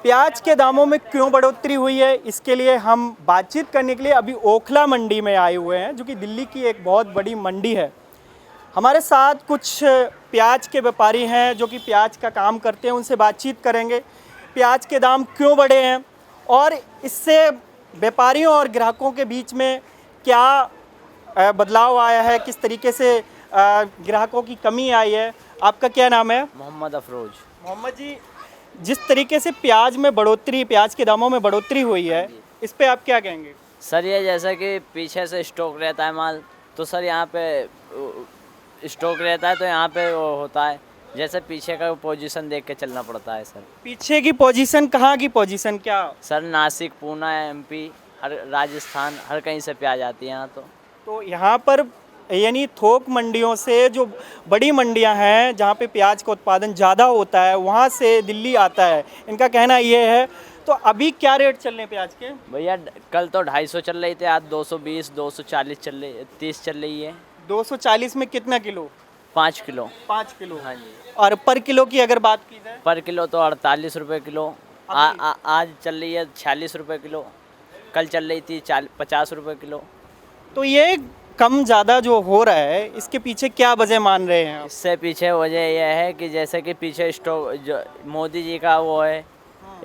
प्याज के दामों में क्यों बढ़ोतरी हुई है, इसके लिए हम बातचीत करने के लिए अभी ओखला मंडी में आए हुए हैं, जो कि दिल्ली की एक बहुत बड़ी मंडी है। हमारे साथ कुछ प्याज के व्यापारी हैं जो कि प्याज का काम करते हैं, उनसे बातचीत करेंगे। प्याज के दाम क्यों बढ़े हैं और इससे व्यापारियों और ग्राहकों के बीच में क्या बदलाव आया है, किस तरीके से ग्राहकों की कमी आई है। आपका क्या नाम है? मोहम्मद अफरोज। मोहम्मद जी, जिस तरीके से प्याज में बढ़ोतरी, प्याज के दामों में बढ़ोतरी हुई है, इस पे आप क्या कहेंगे? सर ये जैसा कि पीछे से स्टॉक रहता है माल, तो सर यहाँ पे स्टॉक रहता है तो यहाँ पे वो होता है, जैसे पीछे का पोजीशन देख के चलना पड़ता है सर। पीछे की पोजीशन, कहाँ की पोजीशन? क्या सर नासिक, पूना, एमपी, हर राजस्थान, हर कहीं से प्याज आती है यहाँ। तो यहाँ पर यानी थोक मंडियों से, जो बड़ी मंडियाँ हैं जहाँ पे प्याज का उत्पादन ज़्यादा होता है, वहाँ से दिल्ली आता है, इनका कहना ये है। तो अभी क्या रेट चल रहे हैं प्याज के? भैया कल तो 250 चल रही थे, आज 220, 240 चल रही, 30 चल रही है। 240 में कितना किलो? 5 किलो। 5 किलो। हाँ जी। और पर किलो की अगर बात की जाए? पर किलो तो 48 रुपये किलो। आज चल रही है 46 रुपये किलो, कल चल रही थी 50 रुपये किलो। तो ये कम ज़्यादा जो हो रहा है, इसके पीछे क्या वजह मान रहे हैं आप? इससे पीछे वजह यह है कि जैसे कि पीछे स्टॉक जो मोदी जी का वो है,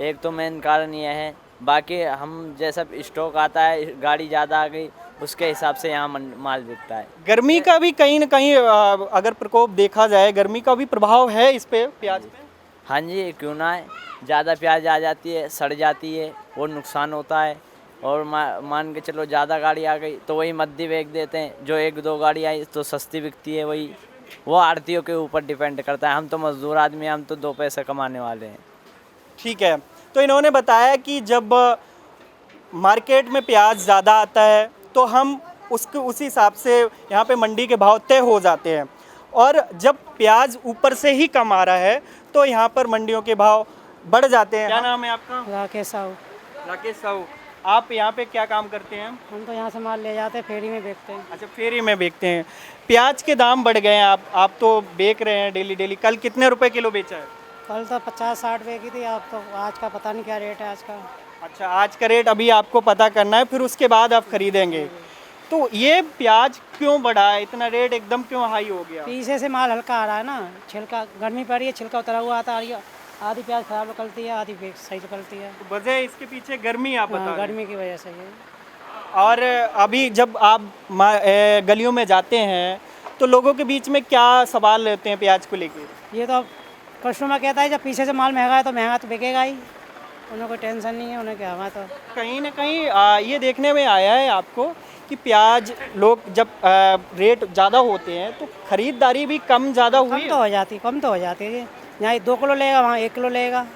एक तो मेन कारण यह है। बाकी हम जैसा स्टॉक आता है, गाड़ी ज़्यादा आ गई, उसके हिसाब से यहाँ माल बिकता है। गर्मी का भी कहीं ना कहीं अगर प्रकोप देखा जाए, गर्मी का भी प्रभाव है इस पे, प्याज पे? हाँ जी, क्यों ना है। ज़्यादा प्याज आ जाती है, सड़ जाती है, वो नुकसान होता है। और मान के चलो ज़्यादा गाड़ी आ गई तो वही मद्दी बेच देते हैं, जो 1-2 गाड़ी आई तो सस्ती बिकती है, वही वो आड़तियों के ऊपर डिपेंड करता है। हम तो मजदूर आदमी हैं, हम तो 2 पैसे कमाने वाले हैं। ठीक है। तो इन्होंने बताया कि जब मार्केट में प्याज ज़्यादा आता है तो हम उसी हिसाब से यहाँ पे मंडी के भाव तय हो जाते हैं, और जब प्याज ऊपर से ही कम आ रहा है तो यहाँ पर मंडियों के भाव बढ़ जाते हैं। क्या नाम है आपका? राकेश साहू। राकेश साहू, आप यहाँ पे क्या काम करते हैं? हम तो यहाँ से माल ले जाते हैं, फेरी में बेचते हैं। अच्छा, फेरी में बेचते हैं। प्याज के दाम बढ़ गए हैं, आप तो बेच रहे हैं डेली डेली। कल कितने रुपए किलो बेचा है? कल तो 50-60 बेची थी, आप तो आज का पता नहीं क्या रेट है आज का। अच्छा, आज का रेट अभी आपको पता करना है, फिर उसके बाद आप खरीदेंगे। तो ये प्याज क्यों बढ़ा है, इतना रेट एकदम क्यों हाई हो गया? पीछे से माल हल्का आ रहा है ना, छिलका गर्मी पड़ रही है, छिलका उतरा हुआ आता है, आधी प्याज खराब निकलती है, आधी सही निकलती है। तो वजह इसके पीछे गर्मी आप बता रहे हैं। गर्मी की वजह से ये। और अभी जब आप गलियों में जाते हैं तो लोगों के बीच में क्या सवाल रहते हैं प्याज को लेकर? ये तो कस्टमर कहता है जब पीछे से माल महंगा है तो महंगा तो बिकेगा ही, उन्हें कोई टेंशन नहीं है, उन्हें क्या हुआ। तो कहीं ना कहीं ये देखने में आया है आपको कि प्याज लोग जब रेट ज़्यादा होते हैं तो खरीदारी भी कम ज़्यादा हुई कम तो हो जाती है। यहाँ 2 किलो लेगा, वहाँ 1 किलो लेगा,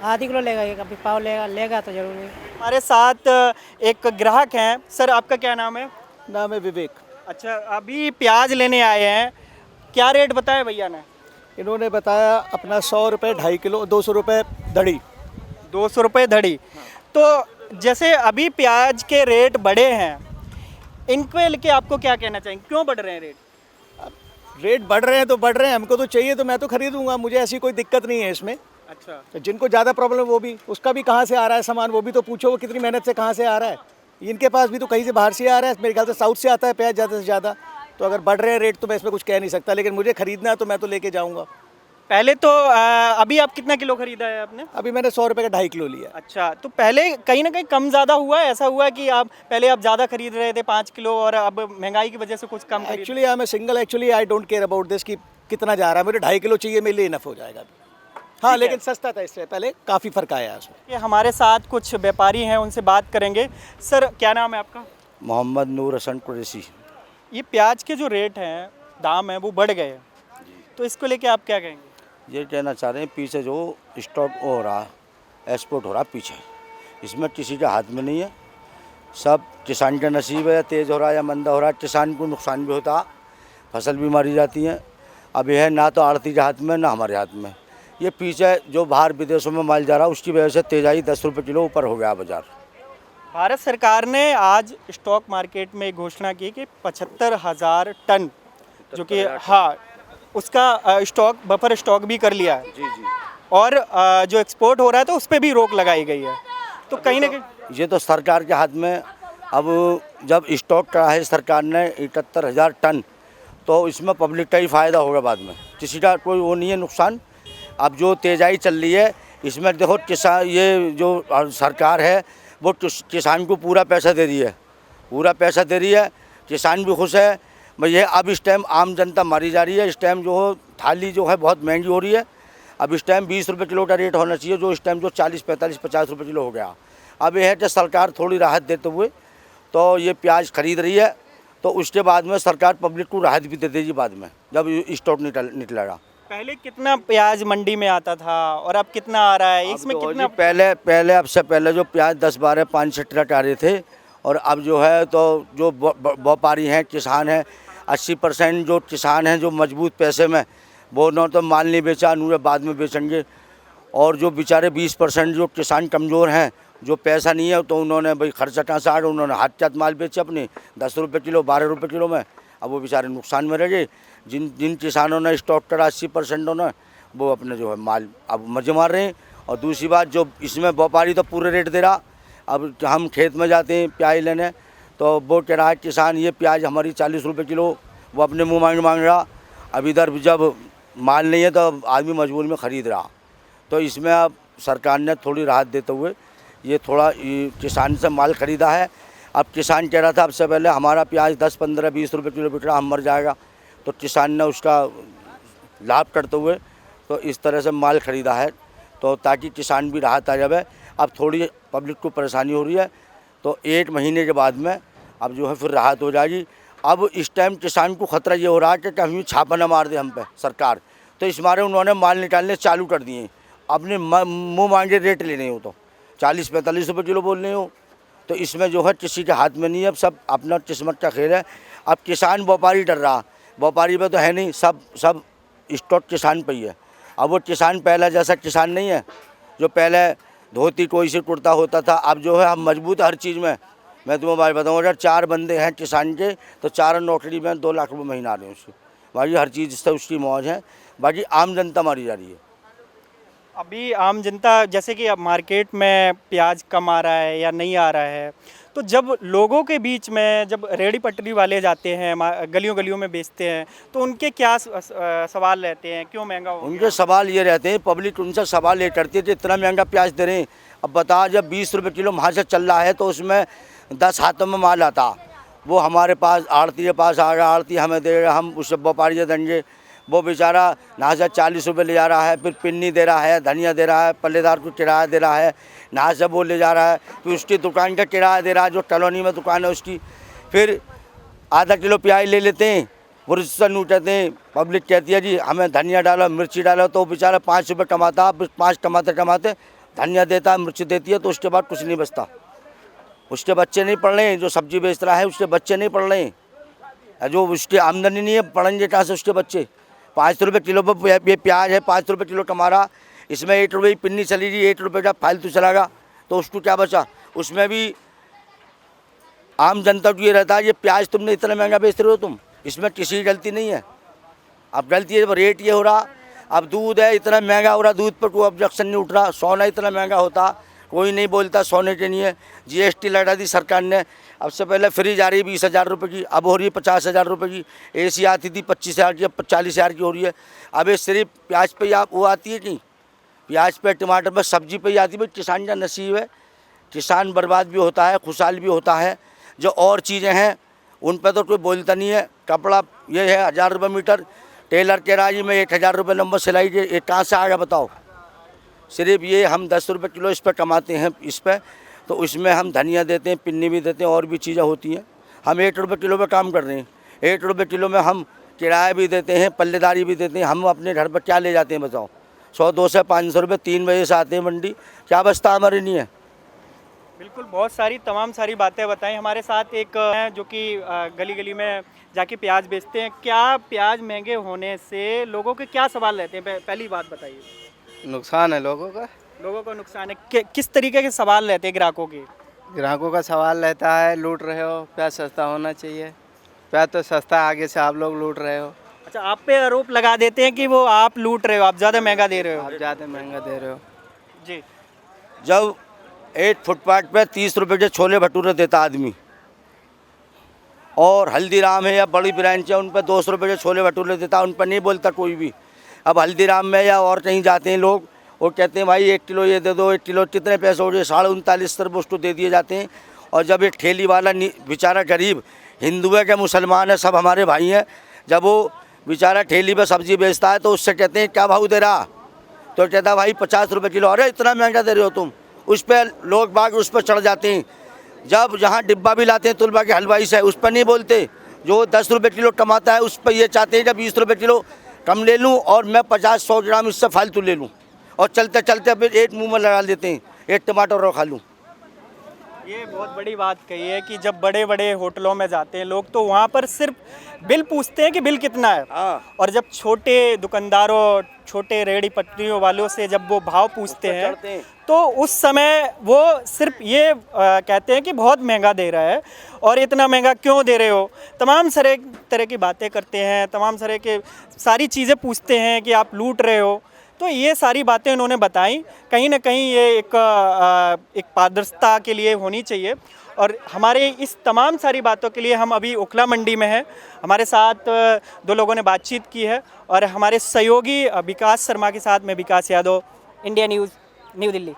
आधी किलो लेगा, एक अभी पाव लेगा तो जरूर है। हमारे साथ एक ग्राहक हैं। सर, आपका क्या नाम है? नाम है विवेक। अच्छा, अभी प्याज लेने आए हैं, क्या रेट बताया भैया ने? इन्होंने बताया अपना 100 रुपये 2.5 किलो, 200 रुपये धड़ी। 200 रुपये धड़ी। तो जैसे अभी प्याज के रेट बढ़े हैं, इनको लेके आपको क्या कहना चाहेंगे, क्यों बढ़ रहे हैं रेट? रेट बढ़ रहे हैं तो बढ़ रहे हैं, हमको तो चाहिए तो मैं तो खरीदूंगा, मुझे ऐसी कोई दिक्कत नहीं है इसमें। अच्छा, तो जिनको ज़्यादा प्रॉब्लम वो भी, उसका भी कहाँ से आ रहा है सामान, वो भी तो पूछो, वो कितनी मेहनत से कहाँ से आ रहा है। इनके पास भी तो कहीं से बाहर से आ रहा है, मेरे ख्याल से साउथ से आता है प्याज ज़्यादा से ज़्यादा। तो अगर बढ़ रहे हैं रेट तो मैं इसमें कुछ कह नहीं सकता, लेकिन मुझे खरीदना है तो मैं तो लेके जाऊँगा। पहले तो अभी आप कितना किलो खरीदा है आपने? अभी मैंने 100 रुपये का 2.5 किलो लिया। अच्छा, तो पहले कहीं ना कहीं कम ज़्यादा हुआ है, ऐसा हुआ है कि आप पहले ज़्यादा खरीद रहे थे 5 किलो और अब महंगाई की वजह से कुछ कम? Actually I am single, actually I don't care about this कि कितना जा रहा है, मुझे 2.5 किलो चाहिए, मेरे लिए इनफ हो जाएगा। हाँ, लेकिन सस्ता था इससे पहले, काफ़ी फ़र्क आया है उसमें। ये हमारे साथ कुछ व्यापारी हैं, उनसे बात करेंगे। सर, क्या नाम है आपका? मोहम्मद नूर हसन कुरैशी। ये प्याज के जो रेट हैं, दाम है, वो बढ़ गए हैं, तो इसको लेके आप क्या कहेंगे? ये कहना चाह रहे हैं पीछे जो स्टॉक हो रहा है, एक्सपोर्ट हो रहा पीछे, इसमें किसी के हाथ में नहीं है, सब किसान का नसीब है, तेज़ हो रहा है या मंदा हो रहा है, किसान को नुकसान भी होता है, फसल भी मारी जाती है। अब यह है ना तो आड़ती के हाथ में ना हमारे हाथ में, ये पीछे जो बाहर विदेशों में माल जा रहा है उसकी वजह से तेज़ाई 10 रुपये किलो ऊपर हो गया बाजार। भारत सरकार ने आज स्टॉक मार्केट में घोषणा की कि 75,000 टन, जो कि हाँ, उसका स्टॉक बफर स्टॉक भी कर लिया है। जी जी। और जो एक्सपोर्ट हो रहा है तो उस पर भी रोक लगाई गई है। तो कहीं ना कहीं ये तो सरकार के हाथ में। अब जब स्टॉक करा है सरकार ने 71,000 टन, तो इसमें पब्लिक का ही फ़ायदा होगा बाद में, किसी का कोई वो नहीं है नुकसान। अब जो तेज़ाई चल रही है इसमें देखो किसान, ये जो सरकार है वो किसान को पूरा पैसा दे रही है, पूरा पैसा दे रही है, किसान भी खुश है। भैया अब इस टाइम आम जनता मारी जा रही है। इस टाइम जो थाली जो है बहुत महंगी हो रही है। अब इस टाइम 20 रुपये किलो का रेट होना चाहिए, जो इस टाइम जो 40, 45, 50 रुपये किलो हो गया। अब यह है कि सरकार थोड़ी राहत देते हुए तो ये प्याज खरीद रही है, तो उसके बाद में सरकार पब्लिक को राहत भी दे देगी बाद में, जब स्टॉक निकलेगा। पहले कितना प्याज मंडी में आता था और अब कितना आ रहा है, इसमें कितना? पहले अब से पहले जो प्याज 10, 12, 5 ट्रक आ रहे थे, और अब जो है तो जो व्यापारी हैं, किसान हैं, 80% जो किसान हैं जो मजबूत पैसे में, वो न तो माल नहीं बेचा, उन्हें बाद में बेचेंगे। और जो बेचारे 20% जो किसान कमज़ोर हैं, जो पैसा नहीं है, तो उन्होंने भाई खर्चा कहाँ से आ रहा, उन्होंने हाथ चात माल बेचे अपने 10 रुपये किलो, 12 रुपये किलो में। अब वो बेचारे नुकसान में रह गए। जिन किसानों ने स्टॉक करा 80% ने, वो अपने जो है माल अब मजे मार रहे हैं। और दूसरी बात, जो इसमें व्यापारी तो पूरे रेट दे रहा। अब हम खेत में जाते हैं प्याज लेने, तो वो कह रहा है किसान ये प्याज हमारी 40 रुपये किलो, वो अपने मुँह मांग रहा। अब इधर जब माल नहीं है तो आदमी मजबूरी में ख़रीद रहा। तो इसमें अब सरकार ने थोड़ी राहत देते हुए ये थोड़ा किसान से माल ख़रीदा है। अब किसान कह रहा था अब से पहले हमारा प्याज 10, 15, 20 रुपये किलो बिक रहा, हम मर जाएगा। तो किसान ने उसका लाभ करते हुए तो इस तरह से माल ख़रीदा है, तो ताकि किसान भी राहत आ जाए। अब थोड़ी पब्लिक को परेशानी हो रही है, तो 1 महीने के बाद में अब जो है फिर राहत हो जाएगी। अब इस टाइम किसान को ख़तरा ये हो रहा है कि कहीं छापा न मार दे हम पे सरकार, तो इस मारे उन्होंने माल निकालने चालू कर दिए। अपने मुँह मांगे रेट लेने हो तो 40, 45 रुपये किलो बोलने हो, तो इसमें जो है किसी के हाथ में नहीं है। अब सब अपना किस्मत का खेल है। अब किसान व्यापारी डर रहा, व्यापारी पे तो है नहीं, सब स्टॉक किसान पे ही है। अब वो किसान पहला जैसा किसान नहीं है, जो पहले धोती कोई से कुर्ता होता था। अब जो है हम मजबूत हर चीज़ में। मैं तुम्हें बात बताऊँ, अगर 4 बंदे हैं किसान के, तो 4 नौकरी में 2 लाख रुपये महीना आ रहे हैं उसकी। बाकी हर चीज़ से उसकी मौज है। बाकी आम जनता मारी जा रही है। अभी आम जनता, जैसे कि अब मार्केट में प्याज कम आ रहा है या नहीं आ रहा है, तो जब लोगों के बीच में जब रेहड़ी पटरी वाले जाते हैं, गलियों गलियों में बेचते हैं, तो उनके क्या सवाल रहते हैं, क्यों महंगा हो गया? उनके सवाल ये रहते हैं, पब्लिक उनसे सवाल ये करती है कि इतना महंगा प्याज दे रहे हैं। अब बता, जब 20 रुपये किलो वहाँ से चल रहा है, तो उसमें 10 हाथों में माल आता, वो हमारे पास आड़ती के पास आ रहा, आड़ती हमें दे रहा, हम उससे व्यापारी से देंगे। वो बेचारा यहाँ से 40 रुपये ले जा रहा है, फिर पिन्नी दे रहा है, धनिया दे रहा है, पल्लेदार को किराया दे रहा है, यहाँ से वो ले जा रहा है, फिर उसकी दुकान का किराया दे रहा है, जो कॉलोनी में दुकान है उसकी। फिर आधा किलो प्याज ले लेते हैं, वो उससे लूटते हैं। पब्लिक कहती है जी हमें धनिया डालो, मिर्ची डालो, तो बेचारा 5 रुपये कमाता, फिर 5 कमाते कमाते धनिया देता, मिर्ची देती है, तो उसके बाद कुछ नहीं बचता। उसके बच्चे नहीं पढ़ रहे हैं, जो सब्जी बेच रहा है उसके बच्चे नहीं पढ़ रहे हैं, जो उसकी आमदनी नहीं है, पढ़ेंगे कहाँ से उसके बच्चे? 5 रुपये किलो पर ये प्याज है, 5 रुपये किलो कमा रहा, इसमें 1 रुपये की पिन्नी चली गई, 1 रुपये का फालतू चलागा, तो उसको क्या बचा? उसमें भी आम जनता को ये रहता है, ये प्याज तुमने इतना महंगा बेच रहे हो तुम, इसमें किसी की गलती नहीं है। अब गलती है, रेट ये हो रहा। अब दूध है इतना महंगा हो रहा, दूध पर कोई ऑब्जेक्शन नहीं उठ रहा। सोना इतना महंगा होता, कोई नहीं बोलता सोने के लिए। GST लगा दी सरकार ने। अब से पहले फ्रिज आ रही है 20,000 रुपये की, अब हो रही है 50,000 रुपये की। AC आती थी 25,000 की, अब 40,000 की हो रही है। अब ये सिर्फ प्याज पे आप वो आती है कि प्याज पे, टमाटर पे, सब्जी पे ही आती है। भाई किसान का नसीब है, किसान बर्बाद भी होता है, खुशहाल भी होता है। जो और चीज़ें हैं उन पर तो कोई बोलता नहीं है। कपड़ा ये है 1000 रुपये मीटर, टेलर कह रहा है जी मैं 1000 रुपये नंबर सिलाई के, ये कहाँ से आएगा बताओ? सिर्फ ये हम 10 रुपये किलो इस पर कमाते हैं, इस पर तो उसमें हम धनिया देते हैं, पिन्नी भी देते हैं, और भी चीज़ें होती हैं। हम 1 रुपये किलो में काम कर रहे हैं, 1 रुपये किलो में हम किराया भी देते हैं, पल्लेदारी भी देते हैं। हम अपने घर पर क्या ले जाते हैं बताओ? 100, 200, 500 रुपये 3 बजे से आते हैं मंडी, क्या बचता हमारे नहीं है? बिल्कुल, बहुत सारी तमाम सारी बातें बताई। हमारे साथ एक हैं जो कि गली गली में जाके प्याज बेचते हैं। क्या प्याज महंगे होने से लोगों के क्या सवाल रहते हैं? पहली बात बताइए। नुकसान है लोगों का। लोगों को नुकसान है, किस तरीके के सवाल रहते हैं ग्राहकों के? ग्राहकों का सवाल रहता है लूट रहे हो, प्याज सस्ता होना चाहिए, प्याज तो सस्ता, आगे से आप लोग लूट रहे हो। अच्छा, आप पे आरोप लगा देते हैं कि वो आप लूट रहे हो, आप ज़्यादा महंगा दे रहे हो। आप ज़्यादा महंगा दे रहे हो। जी। जब 8 फुटपाथ पे 30 रुपये के छोले भटूरे देता आदमी, और हल्दीराम है या बड़ी ब्रांच है उन पर 200 रुपये के छोले भटूरे देता, उन पर नहीं बोलता कोई भी। अब हल्दीराम में या और कहीं जाते हैं लोग, वो कहते हैं भाई 1 किलो ये दे दो, 1 किलो कितने पैसे हो गए, 39.5 रुपये उसको दे दिए जाते हैं। और जब एक ठेली वाला बेचारा गरीब, हिंदू है क्या मुसलमान है, सब हमारे भाई हैं, जब वो बेचारा ठेली पे सब्जी बेचता है तो उससे कहते हैं क्या भाव दे रहा, तो कहता भाई 50 रुपये किलो। अरे इतना महंगा दे रहे हो तुम, उस पर लोग बाग उस पर चढ़ जाते हैं। जब जहाँ डिब्बा भी लाते हैं तुलबा के हलवाई से, उस पर नहीं बोलते। जो 10 रुपये किलो कमाता है उस पर ये चाहते हैं जब 20 रुपये किलो कम ले लूँ और मैं 50-100 ग्राम इससे फालतू ले लूँ, और चलते चलते फिर एक मुँह में लगा लेते हैं, एक टमाटर और खा लूँ। ये बहुत बड़ी बात कही है कि जब बड़े बड़े होटलों में जाते हैं लोग तो वहाँ पर सिर्फ बिल पूछते हैं कि बिल कितना है, और जब छोटे दुकानदारों, छोटे रेहड़ी पटरियों वालों से जब वो भाव पूछते हैं तो उस समय वो सिर्फ ये कहते हैं कि बहुत महंगा दे रहा है और इतना महंगा क्यों दे रहे हो। तमाम तरह की बातें करते हैं, तमाम तरह के सारी चीज़ें पूछते हैं कि आप लूट रहे हो। तो ये सारी बातें उन्होंने बताई, कहीं ना कहीं ये एक पारदर्शिता के लिए होनी चाहिए। और हमारे इस तमाम सारी बातों के लिए हम अभी ओखला मंडी में हैं, हमारे साथ 2 लोगों ने बातचीत की है, और हमारे सहयोगी विकास शर्मा के साथ मैं Vikas Yadav, India News, New Delhi.